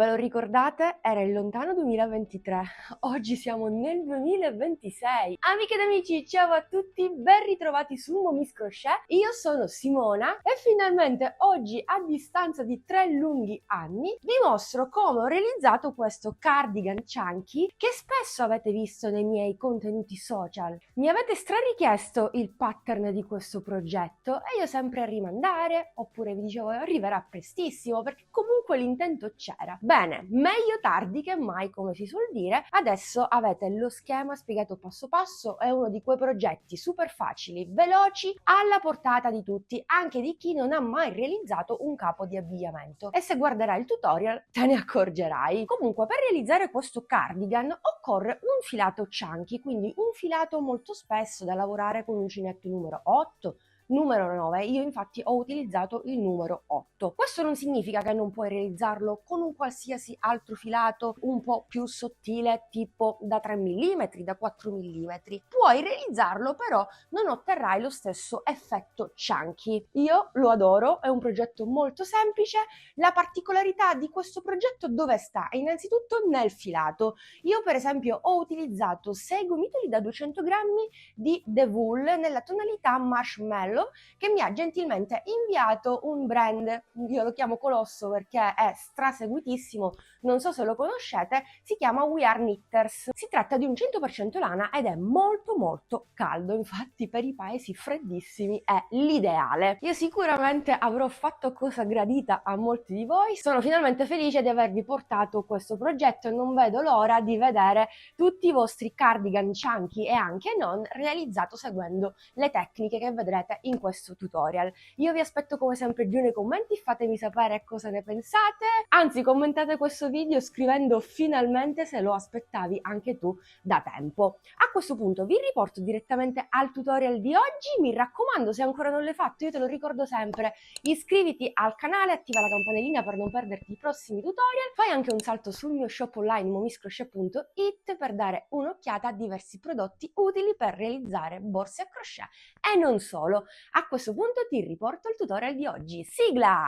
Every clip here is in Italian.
ve lo ricordate? Era il lontano 2023, oggi siamo nel 2026. Amiche ed amici, ciao a tutti, ben ritrovati su Momis Crochet. Io sono Simona e finalmente oggi, a distanza di 3 lunghi anni, vi mostro come ho realizzato questo cardigan chunky che spesso avete visto nei miei contenuti social. Mi avete strarichiesto il pattern di questo progetto e io sempre a rimandare, oppure vi dicevo arriverà prestissimo perché comunque l'intento c'era. Bene, meglio tardi che mai, come si suol dire. Adesso avete lo schema spiegato passo passo, è uno di quei progetti super facili, veloci, alla portata di tutti, anche di chi non ha mai realizzato un capo di abbigliamento. E se guarderai il tutorial te ne accorgerai. Comunque, per realizzare questo cardigan occorre un filato chunky, quindi un filato molto spesso da lavorare con uncinetto numero 8, numero 9, io infatti ho utilizzato il numero 8. Questo non significa che non puoi realizzarlo con un qualsiasi altro filato un po' più sottile, tipo da 3 mm, da 4 mm. Puoi realizzarlo, però non otterrai lo stesso effetto chunky. Io lo adoro, è un progetto molto semplice. La particolarità di questo progetto dove sta? Innanzitutto nel filato. Io per esempio ho utilizzato 6 gomitoli da 200 grammi di The Wool nella tonalità Marshmallow, che mi ha gentilmente inviato un brand, io lo chiamo Colosso perché è straseguitissimo, non so se lo conoscete, si chiama We Are Knitters. Si tratta di un 100% lana ed è molto molto caldo, infatti per i paesi freddissimi è l'ideale. Io sicuramente avrò fatto cosa gradita a molti di voi, sono finalmente felice di avervi portato questo progetto e non vedo l'ora di vedere tutti i vostri cardigan chunky e anche non realizzato seguendo le tecniche che vedrete in questo tutorial. Io vi aspetto come sempre giù nei commenti, fatemi sapere cosa ne pensate, anzi commentate questo video scrivendo finalmente se lo aspettavi anche tu da tempo. A questo punto vi riporto direttamente al tutorial di oggi, mi raccomando, se ancora non l'hai fatto, io te lo ricordo sempre, iscriviti al canale, attiva la campanellina per non perderti i prossimi tutorial, fai anche un salto sul mio shop online momiscrochet.it per dare un'occhiata a diversi prodotti utili per realizzare borse a crochet e non solo. A questo punto ti riporto al tutorial di oggi. Sigla!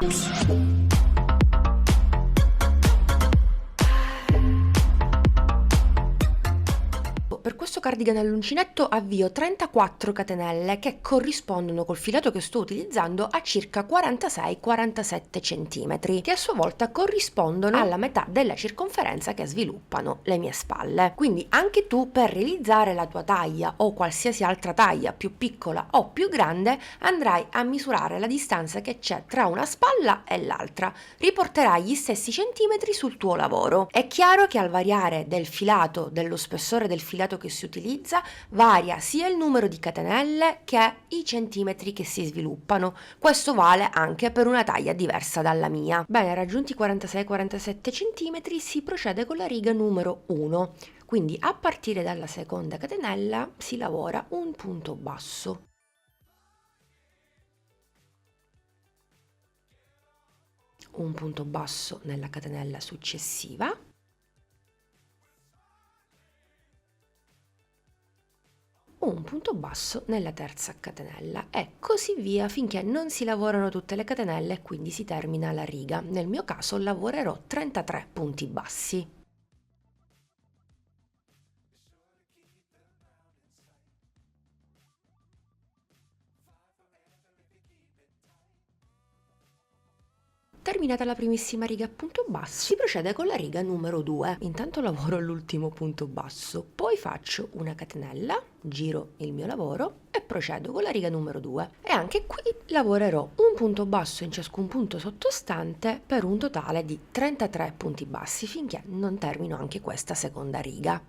Per questo cardigan all'uncinetto avvio 34 catenelle che corrispondono col filato che sto utilizzando a circa 46-47 cm, che a sua volta corrispondono alla metà della circonferenza che sviluppano le mie spalle. Quindi anche tu, per realizzare la tua taglia o qualsiasi altra taglia più piccola o più grande, andrai a misurare la distanza che c'è tra una spalla e l'altra. Riporterai gli stessi centimetri sul tuo lavoro. È chiaro che al variare del filato, dello spessore del filato che si utilizza, varia sia il numero di catenelle che i centimetri che si sviluppano. Questo vale anche per una taglia diversa dalla mia. Bene, raggiunti 46-47 cm si procede con la riga numero 1, quindi a partire dalla seconda catenella si lavora un punto basso. Un punto basso nella catenella successiva, un punto basso nella terza catenella e così via finché non si lavorano tutte le catenelle e quindi si termina la riga. Nel mio caso lavorerò 33 punti bassi. Terminata la primissima riga a punto basso, si procede con la riga numero 2. Intanto lavoro l'ultimo punto basso, poi faccio una catenella, giro il mio lavoro e procedo con la riga numero 2. E anche qui lavorerò un punto basso in ciascun punto sottostante per un totale di 33 punti bassi finché non termino anche questa seconda riga.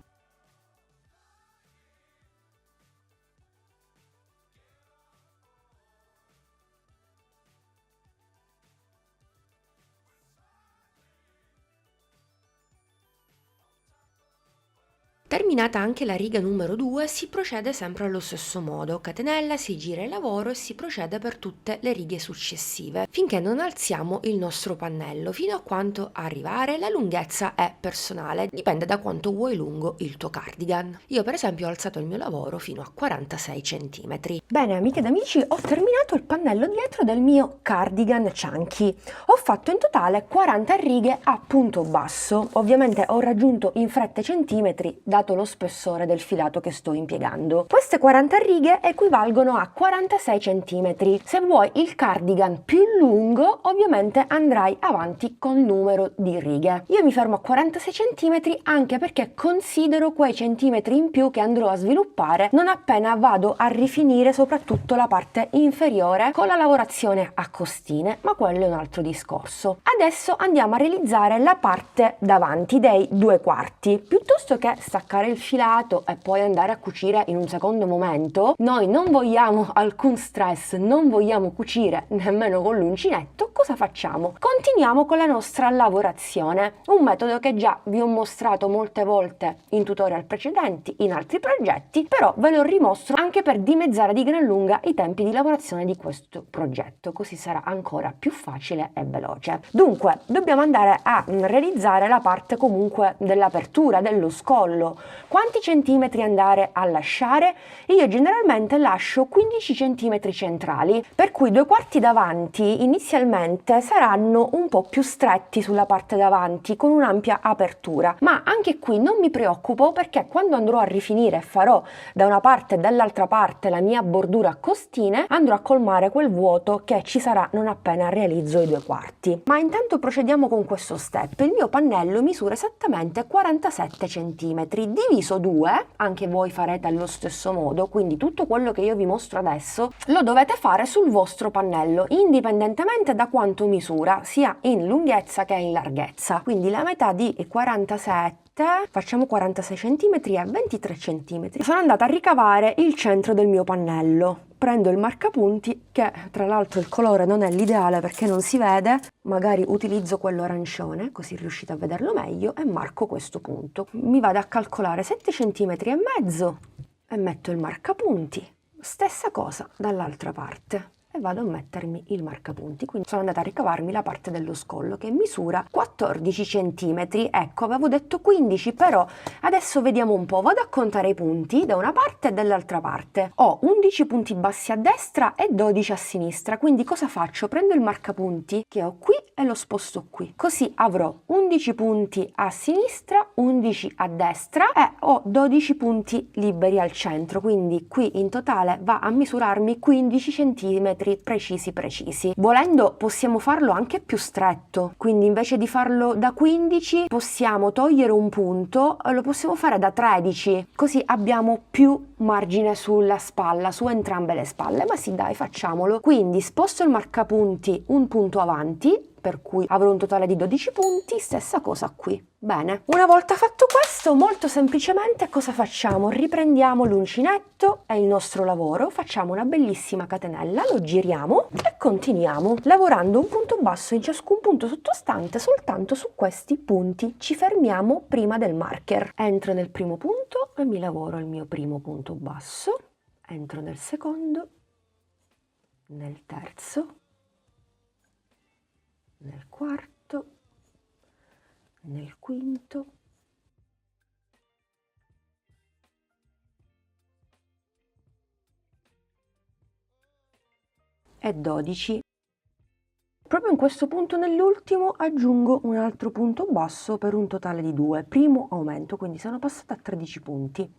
Terminata anche la riga numero 2 si procede sempre allo stesso modo, catenella, si gira il lavoro e si procede per tutte le righe successive, finché non alziamo il nostro pannello, fino a quanto arrivare. La lunghezza è personale, dipende da quanto vuoi lungo il tuo cardigan. Io per esempio ho alzato il mio lavoro fino a 46 cm. Bene amiche ed amici, ho terminato il pannello dietro del mio cardigan chunky. Ho fatto in totale 40 righe a punto basso, ovviamente ho raggiunto in fretta centimetri dato lo spessore del filato che sto impiegando. Queste 40 righe equivalgono a 46 cm. Se vuoi il cardigan più lungo, ovviamente andrai avanti col numero di righe. Io mi fermo a 46 cm anche perché considero quei centimetri in più che andrò a sviluppare non appena vado a rifinire soprattutto la parte inferiore con la lavorazione a costine, ma quello è un altro discorso. Adesso andiamo a realizzare la parte davanti dei 2/4. Piuttosto che staccare il filato e poi andare a cucire in un secondo momento, noi non vogliamo alcun stress, non vogliamo cucire nemmeno con l'uncinetto. Cosa facciamo? Continuiamo con la nostra lavorazione, un metodo che già vi ho mostrato molte volte in tutorial precedenti, in altri progetti, però ve lo rimostro anche per dimezzare di gran lunga i tempi di lavorazione di questo progetto, così sarà ancora più facile e veloce. Dunque, dobbiamo andare a realizzare la parte comunque dell'apertura, dello scollo. Quanti centimetri andare a lasciare? Io generalmente lascio 15 centimetri centrali, per cui 2/4 davanti inizialmente saranno un po' più stretti sulla parte davanti con un'ampia apertura, ma anche qui non mi preoccupo perché quando andrò a rifinire e farò da una parte e dall'altra parte la mia bordura a costine, andrò a colmare quel vuoto che ci sarà non appena realizzo i 2/4. Ma intanto procediamo con questo step. Il mio pannello misura esattamente 47 centimetri diviso 2, anche voi farete allo stesso modo, quindi tutto quello che io vi mostro adesso lo dovete fare sul vostro pannello indipendentemente da quanto misura, sia in lunghezza che in larghezza. Quindi la metà di 47, facciamo 46 cm e 23 cm. Sono andata a ricavare il centro del mio pannello. Prendo il marcapunti, che tra l'altro il colore non è l'ideale perché non si vede, magari utilizzo quello arancione così riuscite a vederlo meglio, e marco questo punto. Mi vado a calcolare 7 cm e mezzo e metto il marcapunti. Stessa cosa dall'altra parte. E vado a mettermi il marcapunti. Quindi sono andata a ricavarmi la parte dello scollo che misura 14 cm. Ecco, avevo detto 15, però adesso vediamo un po'. Vado a contare i punti da una parte e dall'altra parte. Ho 11 punti bassi a destra e 12 a sinistra. Quindi cosa faccio? Prendo il marcapunti che ho qui e lo sposto qui. Così avrò 11 punti a sinistra, 11 a destra e ho 12 punti liberi al centro. Quindi qui in totale va a misurarmi 15 cm precisi. Volendo possiamo farlo anche più stretto, quindi invece di farlo da 15 possiamo togliere un punto e lo possiamo fare da 13, così abbiamo più margine sulla spalla, su entrambe le spalle. Ma sì, dai, facciamolo. Quindi sposto il marcapunti un punto avanti, per cui avrò un totale di 12 punti, stessa cosa qui. Bene, una volta fatto questo, molto semplicemente cosa facciamo? Riprendiamo l'uncinetto e il nostro lavoro, facciamo una bellissima catenella, lo giriamo e continuiamo lavorando un punto basso in ciascun punto sottostante. Soltanto su questi punti ci fermiamo prima del marker. Entro nel primo punto e mi lavoro il mio primo punto basso, entro nel secondo, nel terzo, nel quarto, nel quinto e 12. Proprio in questo punto, nell'ultimo, aggiungo un altro punto basso per un totale di 2. Primo aumento, quindi sono passata a 13 punti.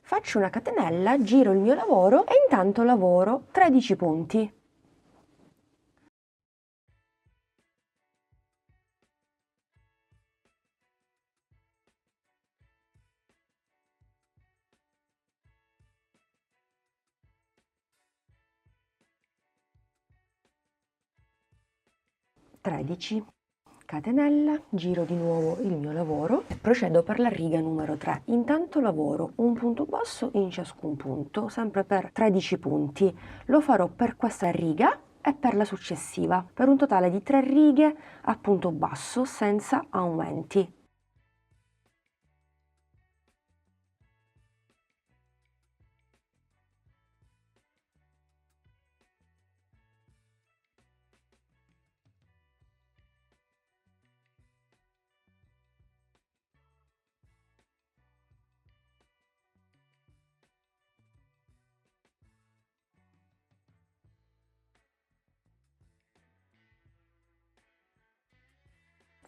Faccio una catenella, giro il mio lavoro e intanto lavoro 13 punti. Catenella, giro di nuovo il mio lavoro e procedo per la riga numero 3. Intanto lavoro un punto basso in ciascun punto, sempre per 13 punti. Lo farò per questa riga e per la successiva, per un totale di 3 righe a punto basso senza aumenti.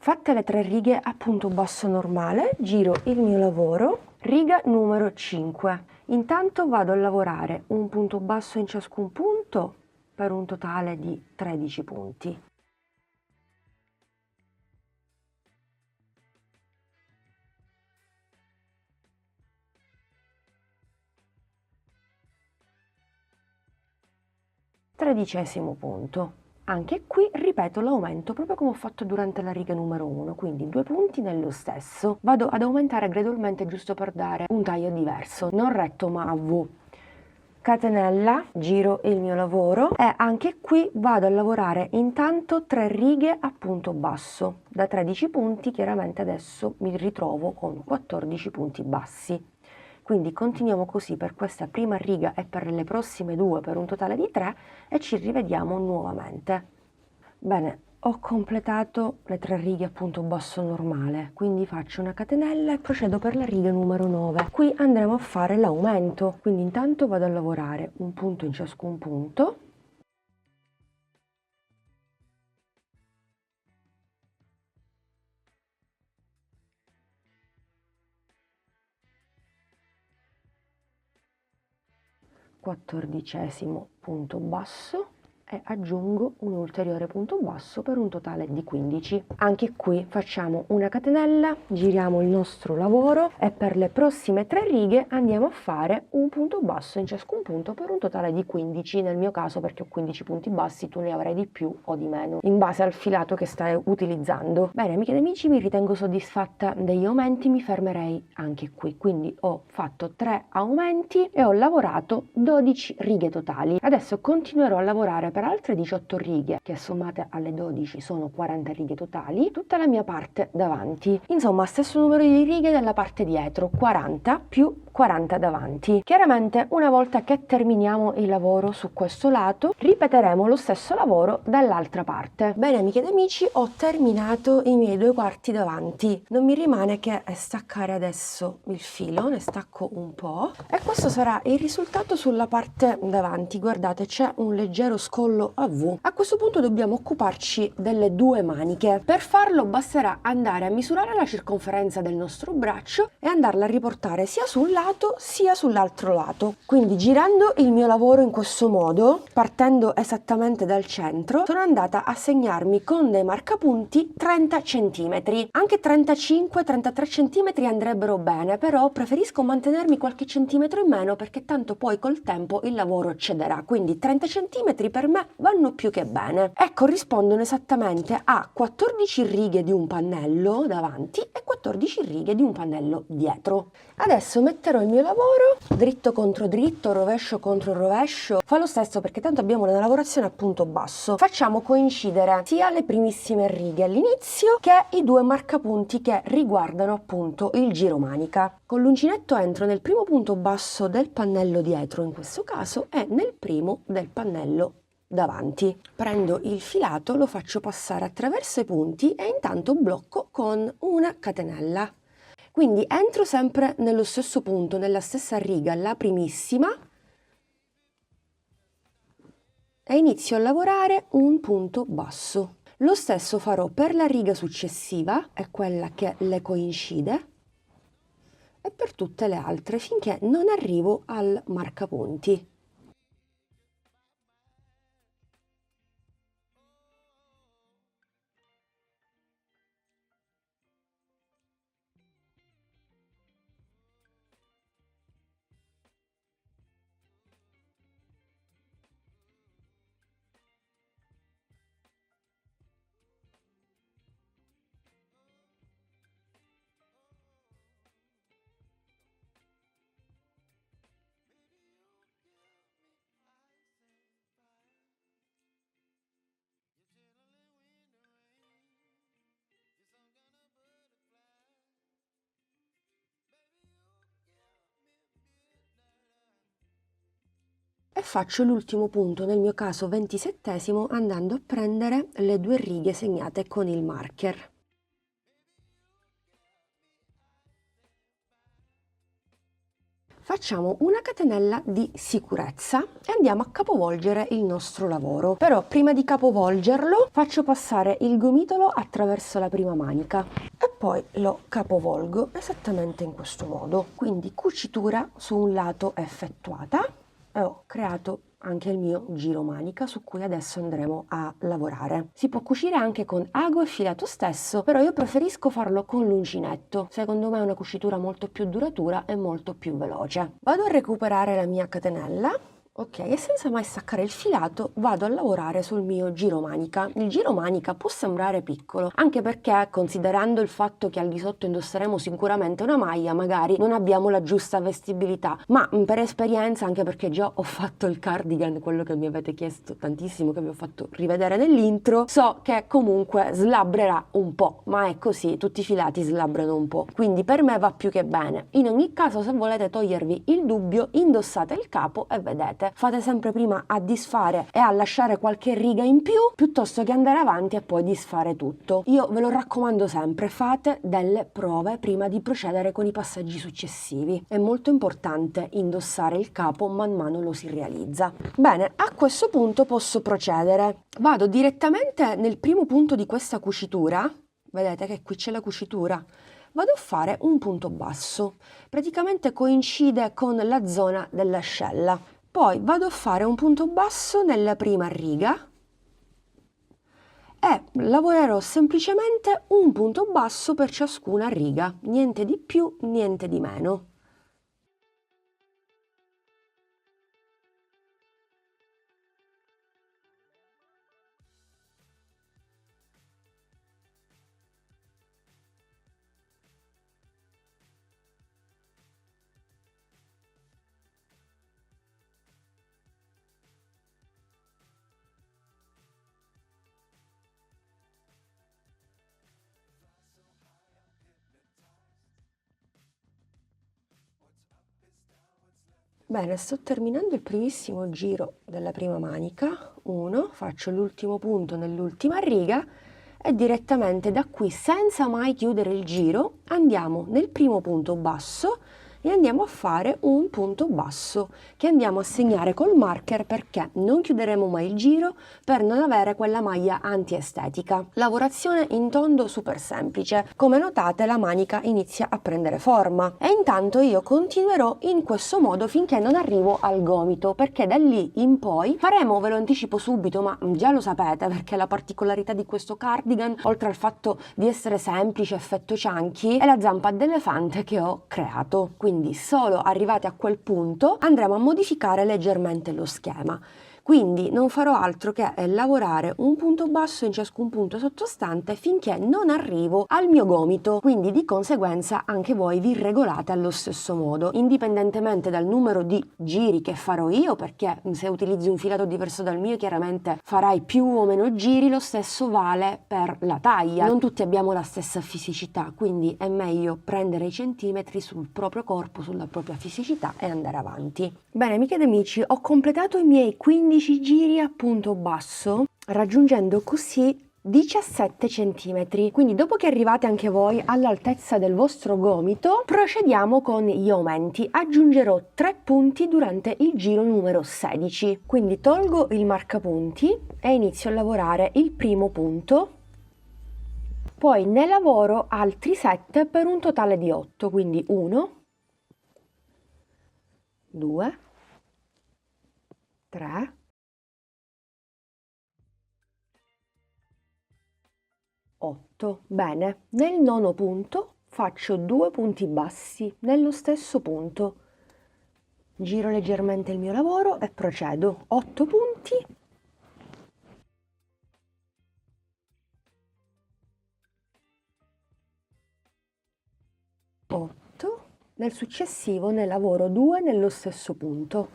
Fatte le 3 righe a punto basso normale, giro il mio lavoro, riga numero 5. Intanto vado a lavorare un punto basso in ciascun punto per un totale di 13 punti. Tredicesimo punto. Anche qui ripeto l'aumento proprio come ho fatto durante la riga numero 1, quindi 2 punti nello stesso. Vado ad aumentare gradualmente giusto per dare un taglio diverso, non retto ma a V. Catenella, giro il mio lavoro e anche qui vado a lavorare intanto 3 righe a punto basso. Da 13 punti chiaramente adesso mi ritrovo con 14 punti bassi. Quindi continuiamo così per questa prima riga e per le prossime 2 per un totale di 3 e ci rivediamo nuovamente. Bene, ho completato le 3 righe a punto basso normale, quindi faccio una catenella e procedo per la riga numero 9. Qui andremo a fare l'aumento, quindi intanto vado a lavorare un punto in ciascun punto. Quattordicesimo punto basso e aggiungo un ulteriore punto basso per un totale di 15. Anche qui facciamo una catenella, giriamo il nostro lavoro e per le prossime 3 righe andiamo a fare un punto basso in ciascun punto per un totale di 15, nel mio caso perché ho 15 punti bassi, tu ne avrai di più o di meno in base al filato che stai utilizzando. Bene amiche ed amici, mi ritengo soddisfatta degli aumenti, mi fermerei anche qui, quindi ho fatto 3 aumenti e ho lavorato 12 righe totali. Adesso continuerò a lavorare per altre 18 righe che sommate alle 12 sono 40 righe totali, tutta la mia parte davanti. Insomma, stesso numero di righe dalla parte dietro, 40 più 40 davanti. Chiaramente una volta che terminiamo il lavoro su questo lato, ripeteremo lo stesso lavoro dall'altra parte. Bene amiche ed amici, ho terminato i miei 2 quarti davanti. Non mi rimane che staccare adesso il filo, ne stacco un po' e questo sarà il risultato sulla parte davanti. Guardate, c'è un leggero scollo a V. A questo punto dobbiamo occuparci delle 2 maniche. Per farlo basterà andare a misurare la circonferenza del nostro braccio e andarla a riportare sia sul lato sia sull'altro lato. Quindi girando il mio lavoro in questo modo, partendo esattamente dal centro, sono andata a segnarmi con dei marcapunti 30 cm. Anche 35-33 cm andrebbero bene, però preferisco mantenermi qualche centimetro in meno perché tanto poi col tempo il lavoro cederà. Quindi 30 cm per me vanno più che bene e corrispondono esattamente a 14 righe di un pannello davanti e 14 righe di un pannello dietro. Adesso metterò il mio lavoro dritto contro dritto, rovescio contro rovescio, fa lo stesso perché tanto abbiamo una lavorazione a punto basso. Facciamo coincidere sia le primissime righe all'inizio che i 2 marcapunti che riguardano appunto il giro manica. Con l'uncinetto entro nel primo punto basso del pannello dietro in questo caso e nel primo del pannello davanti. Prendo il filato, lo faccio passare attraverso i punti e intanto blocco con una catenella. Quindi entro sempre nello stesso punto, nella stessa riga, la primissima, e inizio a lavorare un punto basso. Lo stesso farò per la riga successiva, è quella che le coincide, e per tutte le altre finché non arrivo al marcapunti. E faccio l'ultimo punto, nel mio caso 27esimo, andando a prendere le 2 righe segnate con il marker. facciamo una catenella di sicurezza e andiamo a capovolgere il nostro lavoro. Però prima di capovolgerlo faccio passare il gomitolo attraverso la prima manica e poi lo capovolgo esattamente in questo modo. Quindi cucitura su un lato effettuata e ho creato anche il mio giro manica su cui adesso andremo a lavorare. Si può cucire anche con ago e filato stesso, però io preferisco farlo con l'uncinetto. Secondo me è una cucitura molto più duratura e molto più veloce. Vado a recuperare la mia catenella. Ok, e senza mai staccare il filato vado a lavorare sul mio giro manica. Il giro manica può sembrare piccolo, anche perché considerando il fatto che al di sotto indosseremo sicuramente una maglia, magari non abbiamo la giusta vestibilità, ma per esperienza, anche perché già ho fatto il cardigan, quello che mi avete chiesto tantissimo, che vi ho fatto rivedere nell'intro, so che comunque slabrerà un po', ma è così, tutti i filati slabrano un po', quindi per me va più che bene. In ogni caso, se volete togliervi il dubbio, indossate il capo e vedete. Fate sempre prima a disfare e a lasciare qualche riga in più piuttosto che andare avanti e poi disfare tutto. Io ve lo raccomando sempre, fate delle prove prima di procedere con i passaggi successivi. È molto importante indossare il capo man mano lo si realizza. Bene, a questo punto posso procedere. Vado direttamente nel primo punto di questa cucitura, vedete che qui c'è la cucitura. Vado a fare un punto basso, praticamente coincide con la zona dell'ascella. Poi vado a fare un punto basso nella prima riga e lavorerò semplicemente un punto basso per ciascuna riga, niente di più, niente di meno. Bene, sto terminando il primissimo giro della prima manica, 1, faccio l'ultimo punto nell'ultima riga e direttamente da qui, senza mai chiudere il giro, andiamo nel primo punto basso e andiamo a fare un punto basso che andiamo a segnare col marker perché non chiuderemo mai il giro per non avere quella maglia antiestetica. Lavorazione in tondo super semplice. Come notate la manica inizia a prendere forma e intanto io continuerò in questo modo finché non arrivo al gomito, perché da lì in poi faremo, ve lo anticipo subito, ma già lo sapete perché la particolarità di questo cardigan, oltre al fatto di essere semplice, effetto chunky, è la zampa d'elefante che ho creato. Quindi solo arrivati a quel punto andremo a modificare leggermente lo schema. Quindi non farò altro che lavorare un punto basso in ciascun punto sottostante finché non arrivo al mio gomito, quindi di conseguenza anche voi vi regolate allo stesso modo, indipendentemente dal numero di giri che farò io, perché se utilizzi un filato diverso dal mio chiaramente farai più o meno giri, lo stesso vale per la taglia. Non tutti abbiamo la stessa fisicità, quindi è meglio prendere i centimetri sul proprio corpo, sulla propria fisicità e andare avanti. Bene amiche ed amici, ho completato i miei 15 giri a punto basso, raggiungendo così 17 cm. Quindi dopo che arrivate anche voi all'altezza del vostro gomito, procediamo con gli aumenti. Aggiungerò 3 punti durante il giro numero 16. Quindi tolgo il marcapunti e inizio a lavorare il primo punto. Poi ne lavoro altri 7 per un totale di 8, quindi 1, 2, 3, 8. Bene, nel nono punto faccio 2 punti bassi nello stesso punto. Giro leggermente il mio lavoro e procedo. 8 punti. 8. Nel successivo ne lavoro 2 nello stesso punto.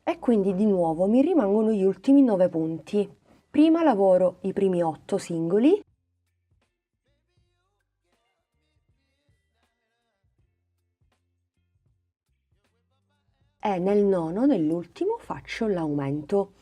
E quindi di nuovo mi rimangono gli ultimi 9 punti. Prima lavoro i primi 8 singoli e nel nono, nell'ultimo, faccio l'aumento.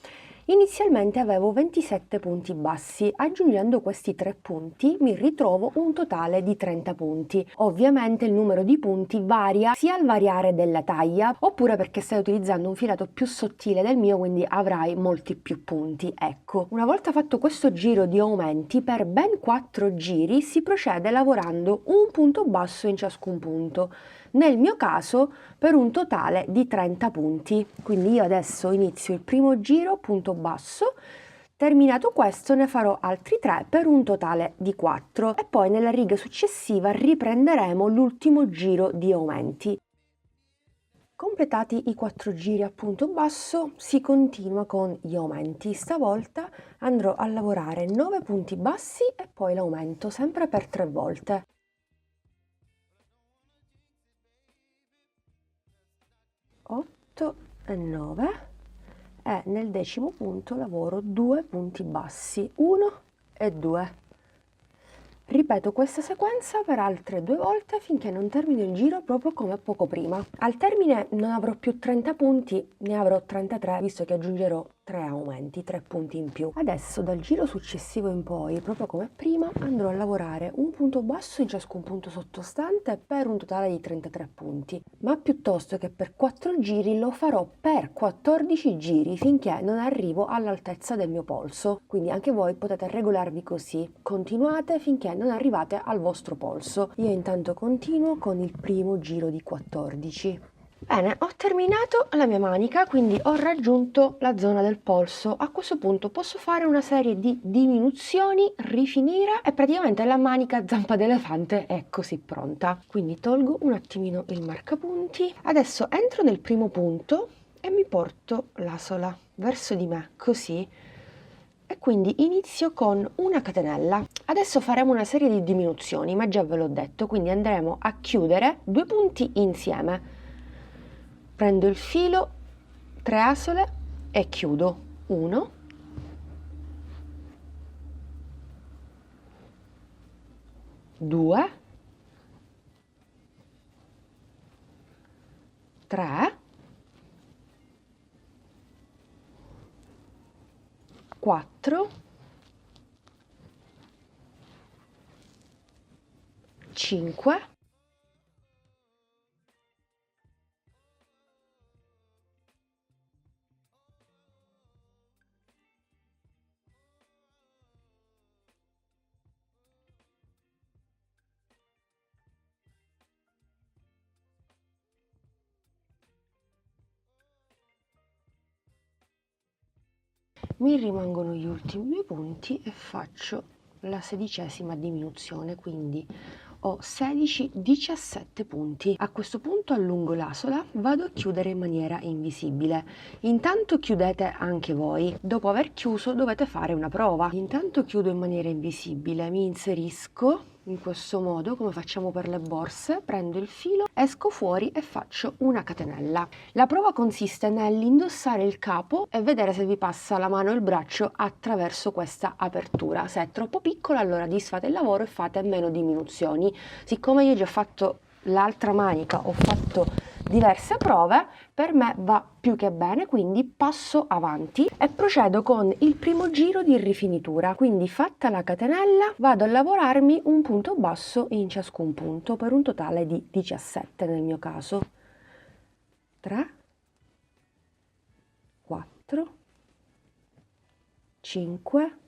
Inizialmente avevo 27 punti bassi, aggiungendo questi 3 punti mi ritrovo un totale di 30 punti. Ovviamente il numero di punti varia sia al variare della taglia, oppure perché stai utilizzando un filato più sottile del mio, quindi avrai molti più punti. Ecco, una volta fatto questo giro di aumenti, per ben 4 giri si procede lavorando un punto basso in ciascun punto. Nel mio caso per un totale di 30 punti. Quindi io adesso inizio il primo giro, punto basso, terminato questo ne farò altri 3 per un totale di 4 e poi nella riga successiva riprenderemo l'ultimo giro di aumenti. Completati i 4 giri a punto basso si continua con gli aumenti. Stavolta andrò a lavorare 9 punti bassi e poi l'aumento sempre per 3 volte. 8 e 9 e nel decimo punto lavoro 2 punti bassi, 1 e 2. Ripeto questa sequenza per altre 2 volte finché non termino il giro proprio come poco prima. Al termine non avrò più 30 punti, ne avrò 33 visto che aggiungerò 3 aumenti, 3 punti in più. Adesso dal giro successivo in poi, proprio come prima, andrò a lavorare un punto basso in ciascun punto sottostante per un totale di 33 punti. Ma piuttosto che per 4 giri lo farò per 14 giri finché non arrivo all'altezza del mio polso. Quindi anche voi potete regolarvi così. Continuate finché non arrivate al vostro polso. Io intanto continuo con il primo giro di 14. Bene, ho terminato la mia manica, quindi ho raggiunto la zona del polso. A questo punto posso fare una serie di diminuzioni, rifinire e praticamente la manica zampa d'elefante è così pronta. Quindi tolgo un attimino il marcapunti. Adesso entro nel primo punto e mi porto l'asola verso di me, così. E quindi inizio con una catenella. Adesso faremo una serie di diminuzioni, ma già ve l'ho detto, quindi andremo a chiudere 2 punti insieme. Prendo il filo, 3 asole e chiudo. 1, 2, 3, 4, 5, mi rimangono gli ultimi 2 punti e faccio la 16ª diminuzione, quindi ho 16-17 punti. A questo punto allungo l'asola, vado a chiudere in maniera invisibile. Intanto chiudete anche voi. Dopo aver chiuso dovete fare una prova. Intanto chiudo in maniera invisibile, mi inserisco in questo modo, come facciamo per le borse, prendo il filo, esco fuori e faccio una catenella. La prova consiste nell'indossare il capo e vedere se vi passa la mano o il braccio attraverso questa apertura. Se è troppo piccola allora disfate il lavoro e fate meno diminuzioni. Siccome io già ho fatto l'altra manica, ho fatto diverse prove, per me va più che bene, quindi passo avanti e procedo con il primo giro di rifinitura. Quindi fatta la catenella vado a lavorarmi un punto basso in ciascun punto per un totale di 17 nel mio caso. 3, 4, 5,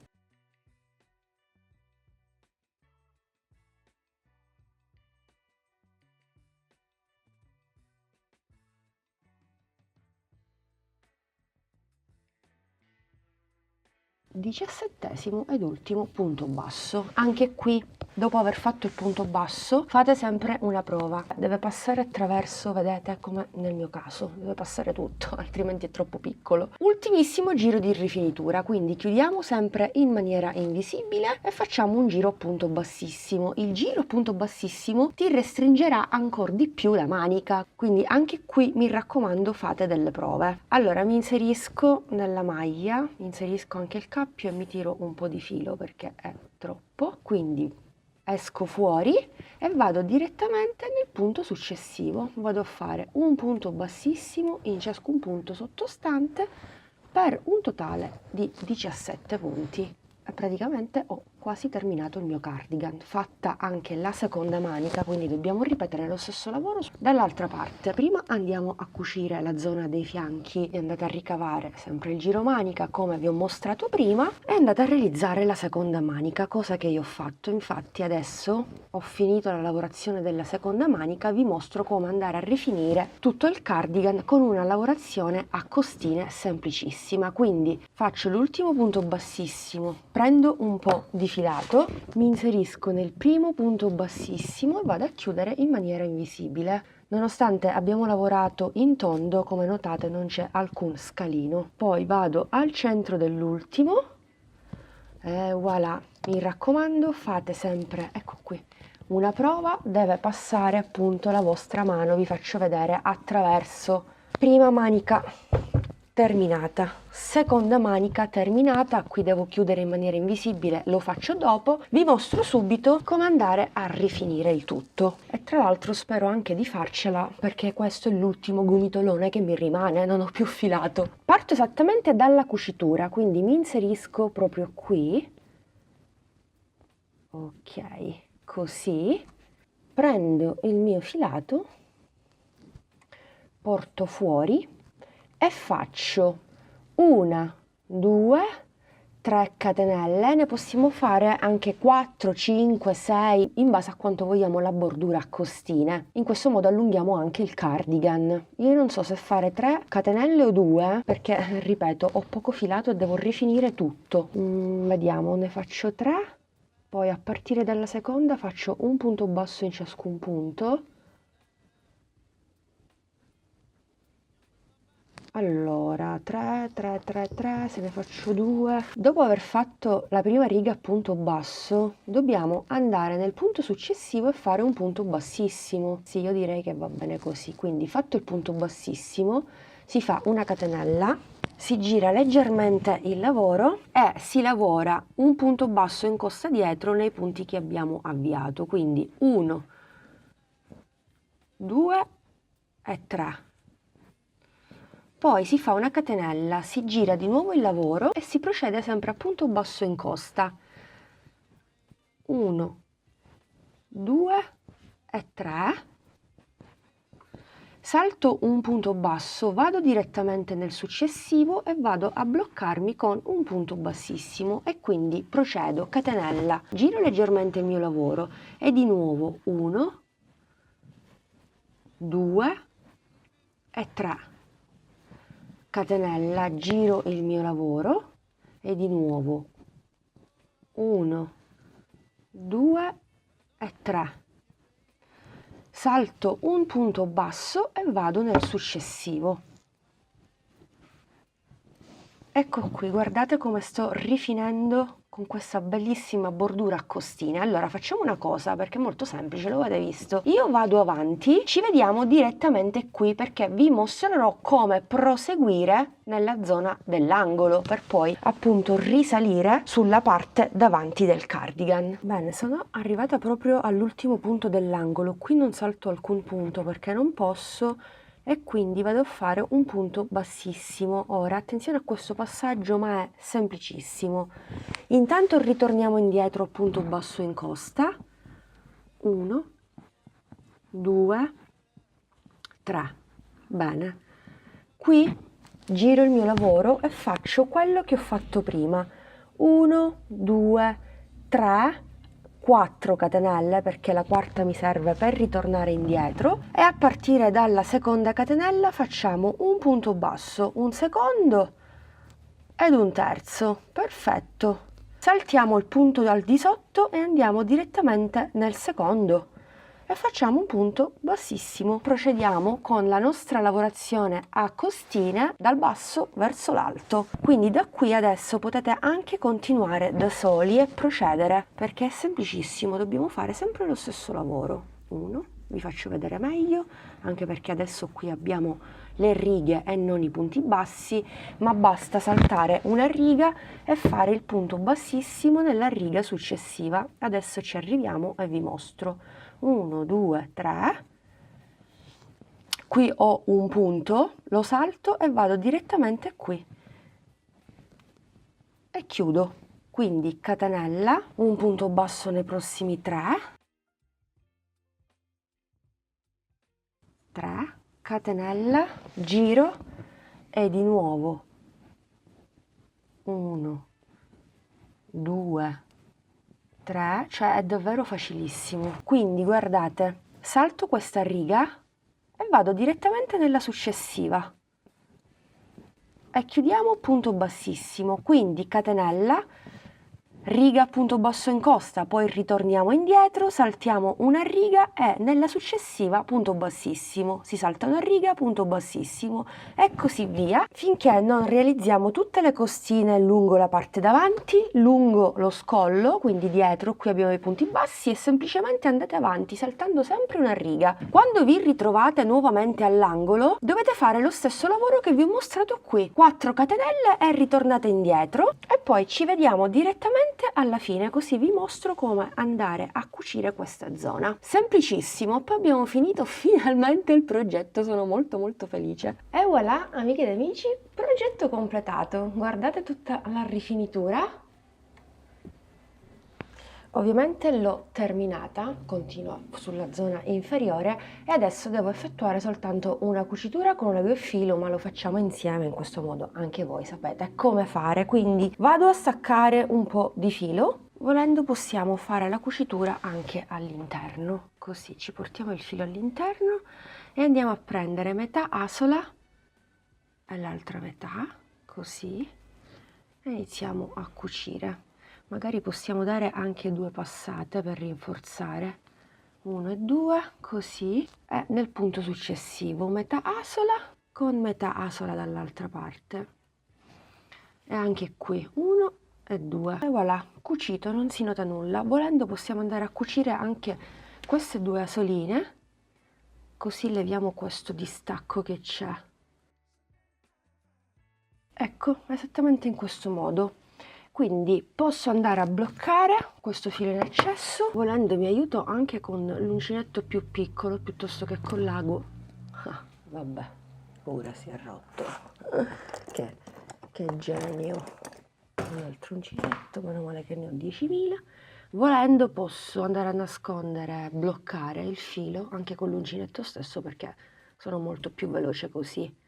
17° ed ultimo punto basso. Anche qui, dopo aver fatto il punto basso, fate sempre una prova. Deve passare attraverso, vedete, come nel mio caso, deve passare tutto, altrimenti è troppo piccolo. Ultimissimo giro di rifinitura, quindi chiudiamo sempre in maniera invisibile e facciamo un giro punto bassissimo. Il giro punto bassissimo ti restringerà ancora di più la manica, quindi anche qui mi raccomando fate delle prove. Allora mi inserisco nella maglia, inserisco anche il capo e mi tiro un po' di filo perché è troppo, quindi esco fuori e vado direttamente nel punto successivo. Vado a fare un punto bassissimo in ciascun punto sottostante per un totale di 17 punti. E praticamente ho quasi terminato il mio cardigan, fatta anche la seconda manica, quindi dobbiamo ripetere lo stesso lavoro dall'altra parte. Prima andiamo a cucire la zona dei fianchi e andate a ricavare sempre il giro manica come vi ho mostrato prima e andate a realizzare la seconda manica, cosa che io ho fatto. Infatti adesso ho finito la lavorazione della seconda manica, vi mostro come andare a rifinire tutto il cardigan con una lavorazione a costine semplicissima. Quindi faccio l'ultimo punto bassissimo, prendo un po' di filato, mi inserisco nel primo punto bassissimo e vado a chiudere in maniera invisibile. Nonostante abbiamo lavorato in tondo, come notate non c'è alcun scalino. Poi vado al centro dell'ultimo e voilà. Mi raccomando, fate sempre, ecco qui, una prova, deve passare appunto la vostra mano, vi faccio vedere attraverso prima manica terminata, seconda manica terminata, qui devo chiudere in maniera invisibile, lo faccio dopo, vi mostro subito come andare a rifinire il tutto e tra l'altro spero anche di farcela perché questo è l'ultimo gomitolone che mi rimane, non ho più filato. Parto esattamente dalla cucitura, quindi mi inserisco proprio qui, ok, così, prendo il mio filato, porto fuori e faccio 1, 2, 3 catenelle, ne possiamo fare anche 4, 5, 6 in base a quanto vogliamo la bordura a costine. In questo modo allunghiamo anche il cardigan. Io non so se fare 3 catenelle o 2 perché ripeto ho poco filato e devo rifinire tutto. Vediamo, ne faccio 3, poi a partire dalla seconda faccio un punto basso in ciascun punto. Allora, 3, 3, 3, 3, se ne faccio 2. Dopo aver fatto la prima riga a punto basso, dobbiamo andare nel punto successivo e fare un punto bassissimo. Sì, io direi che va bene così. Quindi, fatto il punto bassissimo, si fa una catenella, si gira leggermente il lavoro e si lavora un punto basso in costa dietro nei punti che abbiamo avviato. Quindi 1, 2 e 3. Poi si fa una catenella, si gira di nuovo il lavoro e si procede sempre a punto basso in costa. 1, 2 e 3. Salto un punto basso, vado direttamente nel successivo e vado a bloccarmi con un punto bassissimo e quindi procedo catenella, giro leggermente il mio lavoro e di nuovo 1, 2 e 3. Catenella, giro il mio lavoro e di nuovo 1, 2 e 3. Salto un punto basso e vado nel successivo. Ecco qui, guardate come sto rifinendo con questa bellissima bordura a costine. Allora facciamo una cosa perché è molto semplice, lo avete visto. Io vado avanti, ci vediamo direttamente qui perché vi mostrerò come proseguire nella zona dell'angolo per poi appunto risalire sulla parte davanti del cardigan. Bene, sono arrivata proprio all'ultimo punto dell'angolo, qui non salto alcun punto perché non posso e quindi vado a fare un punto bassissimo. Ora attenzione a questo passaggio, ma è semplicissimo. Intanto ritorniamo indietro a punto basso in costa, 1, 2, 3. Bene, qui giro il mio lavoro e faccio quello che ho fatto prima, 1, 2, 3, 4 catenelle perché la quarta mi serve per ritornare indietro e a partire dalla seconda catenella facciamo un punto basso, un secondo ed un terzo. Perfetto. Saltiamo il punto al di sotto e andiamo direttamente nel secondo e facciamo un punto bassissimo. Procediamo con la nostra lavorazione a costine dal basso verso l'alto. Quindi da qui adesso potete anche continuare da soli e procedere perché è semplicissimo, dobbiamo fare sempre lo stesso lavoro. 1, vi faccio vedere meglio, anche perché adesso qui abbiamo le righe e non i punti bassi, ma basta saltare una riga e fare il punto bassissimo nella riga successiva. Adesso ci arriviamo e vi mostro. 1, 2, 3. Qui ho un punto, lo salto e vado direttamente qui. e chiudo. Quindi catenella, un punto basso nei prossimi 3, 3, catenella, giro e di nuovo 1, 2, 3, cioè è davvero facilissimo. Quindi guardate, salto questa riga e vado direttamente nella successiva e chiudiamo punto bassissimo, quindi catenella, riga punto basso in costa, poi ritorniamo indietro, saltiamo una riga e nella successiva punto bassissimo, si salta una riga, punto bassissimo e così via, finché non realizziamo tutte le costine lungo la parte davanti, lungo lo scollo, quindi dietro, qui abbiamo i punti bassi e semplicemente andate avanti saltando sempre una riga. Quando vi ritrovate nuovamente all'angolo, dovete fare lo stesso lavoro che vi ho mostrato qui, 4 catenelle e ritornate indietro e poi ci vediamo direttamente alla fine, così vi mostro come andare a cucire questa zona. Semplicissimo, poi abbiamo finito finalmente il progetto, sono molto felice. E voilà, amiche ed amici, progetto completato. Guardate tutta la rifinitura. Ovviamente l'ho terminata, continua sulla zona inferiore e adesso devo effettuare soltanto una cucitura con un ago e filo, ma lo facciamo insieme in questo modo, anche voi sapete come fare. Quindi vado a staccare un po' di filo, volendo possiamo fare la cucitura anche all'interno, così ci portiamo il filo all'interno e andiamo a prendere metà asola e l'altra metà, così, e iniziamo a cucire. Magari possiamo dare anche 2 passate per rinforzare, 1 e 2, così, e nel punto successivo metà asola con metà asola dall'altra parte, e anche qui 1 e 2, e voilà, cucito, non si nota nulla. Volendo possiamo andare a cucire anche queste 2 asoline, così leviamo questo distacco che c'è. Ecco, esattamente in questo modo. Quindi posso andare a bloccare questo filo in eccesso, volendo mi aiuto anche con l'uncinetto più piccolo piuttosto che con l'ago. Ah, vabbè, ora si è rotto. Che genio. Un altro uncinetto, meno male che ne ho 10.000. Volendo posso andare a nascondere, bloccare il filo anche con l'uncinetto stesso, perché sono molto più veloce così.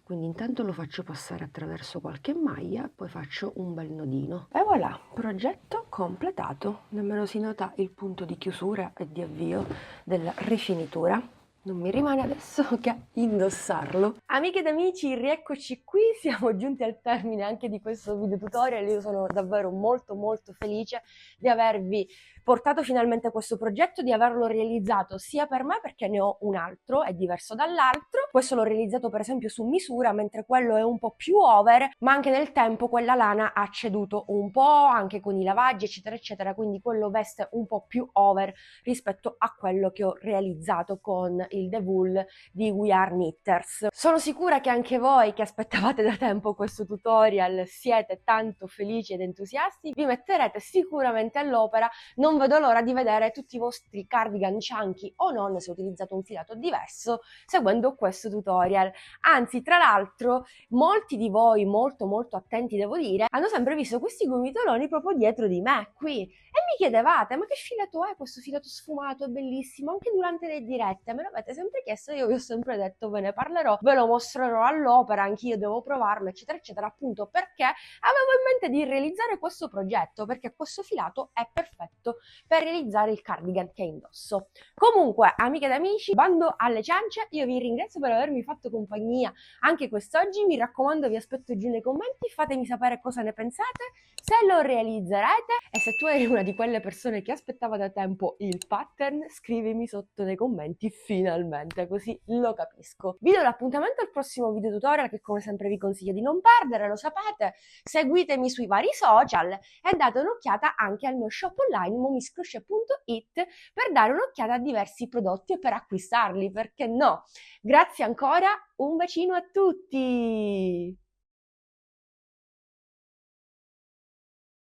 Quindi intanto lo faccio passare attraverso qualche maglia e poi faccio un bel nodino. E voilà, progetto completato. Nemmeno si nota il punto di chiusura e di avvio della rifinitura. Non mi rimane adesso che indossarlo. Amiche ed amici, rieccoci qui, siamo giunti al termine anche di questo video tutorial. Io sono davvero molto felice di avervi portato finalmente questo progetto, di averlo realizzato sia per me, perché ne ho un altro, è diverso dall'altro. Questo l'ho realizzato per esempio su misura, mentre quello è un po' più over, ma anche nel tempo quella lana ha ceduto un po', anche con i lavaggi eccetera eccetera, quindi quello veste un po' più over rispetto a quello che ho realizzato con il The Wool di We Are Knitters. Sono sicura che anche voi che aspettavate da tempo questo tutorial siete tanto felici ed entusiasti, vi metterete sicuramente all'opera. Non vedo l'ora di vedere tutti i vostri cardigan chunky o non, se utilizzate un filato diverso, seguendo questo tutorial. Anzi, tra l'altro, molti di voi molto attenti, devo dire, hanno sempre visto questi gomitoloni proprio dietro di me, qui, e mi chiedevate: ma che filato è questo filato sfumato? È bellissimo, anche durante le dirette me l'avete sempre chiesto. Io vi ho sempre detto: ve ne parlerò, ve lo mostrerò all'opera, anch'io devo provarlo eccetera eccetera, appunto perché avevo in mente di realizzare questo progetto, perché questo filato è perfetto per realizzare il cardigan che indosso. Comunque, amiche ed amici, bando alle ciance, io vi ringrazio per avermi fatto compagnia anche quest'oggi. Mi raccomando, vi aspetto giù nei commenti, fatemi sapere cosa ne pensate, se lo realizzerete, e se tu eri una di quelle persone che aspettava da tempo il pattern, scrivimi sotto nei commenti finalmente, così lo capisco. Vi do l'appuntamento al prossimo video tutorial, che come sempre vi consiglio di non perdere, lo sapete. Seguitemi sui vari social e date un'occhiata anche al mio shop online momiscrochet.it per dare un'occhiata a diversi prodotti e per acquistarli, perché no? Grazie ancora, un bacino a tutti!